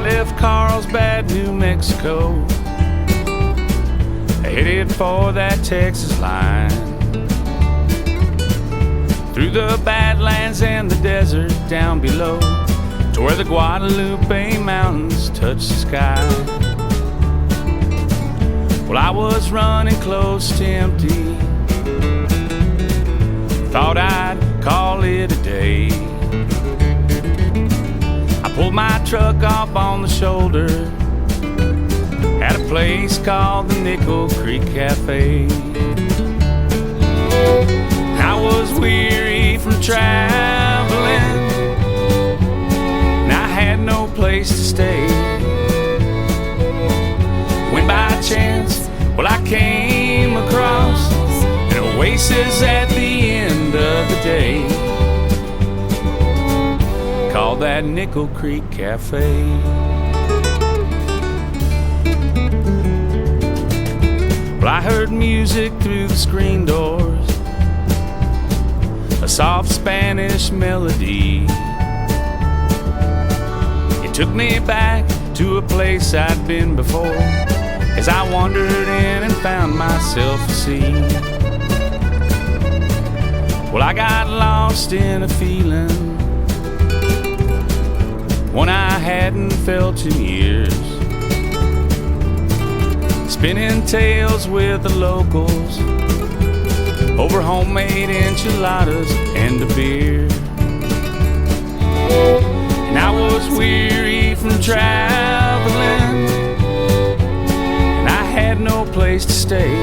left Carlsbad, New Mexico, headed for that Texas line, through the Badlands and the desert down below, to where the Guadalupe Mountains touch the sky. Well, I was running close to empty, thought I'd call it a day. I pulled my truck off on the shoulder at a place called the Nickle Creek Cafe. I was weary from traveling, and I had no place to stay. When by chance, well, I came across an oasis at the end of the day, called that Nickle Creek Cafe. Well, I heard music through the screen doors, a soft Spanish melody. It took me back to a place I'd been before, as I wandered in and found myself a seat. Well, I got lost in a feeling, one I hadn't felt in years, spinning tales with the locals over homemade enchiladas and a beer. And I was weary from traveling, and I had no place to stay,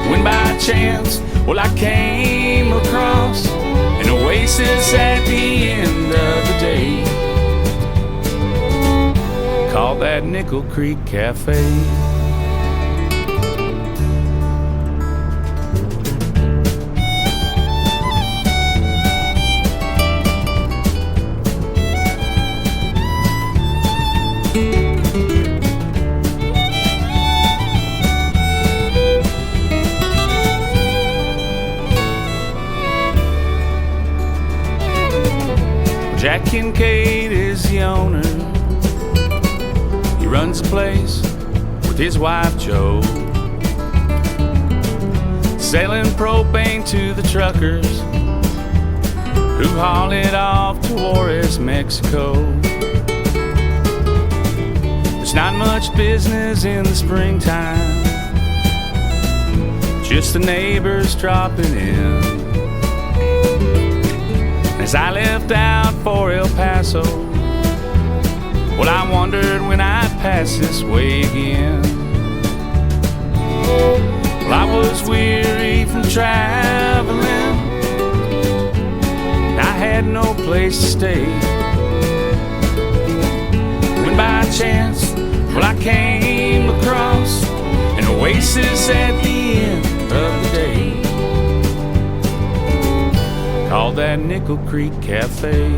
when by chance, well, I came across an oasis at the end of the day, called that Nickle Creek Cafe. Jack Kincaid is the owner. He runs the place with his wife Jo, selling propane to the truckers who haul it off to Juarez, Mexico. There's not much business in the springtime, just the neighbors dropping in. As I left out for El Paso, well, I wondered when I'd pass this way again. Well, I was weary from traveling, and I had no place to stay, when by chance, well, I came across an oasis at the end of the day, called that Nickle Creek Cafe.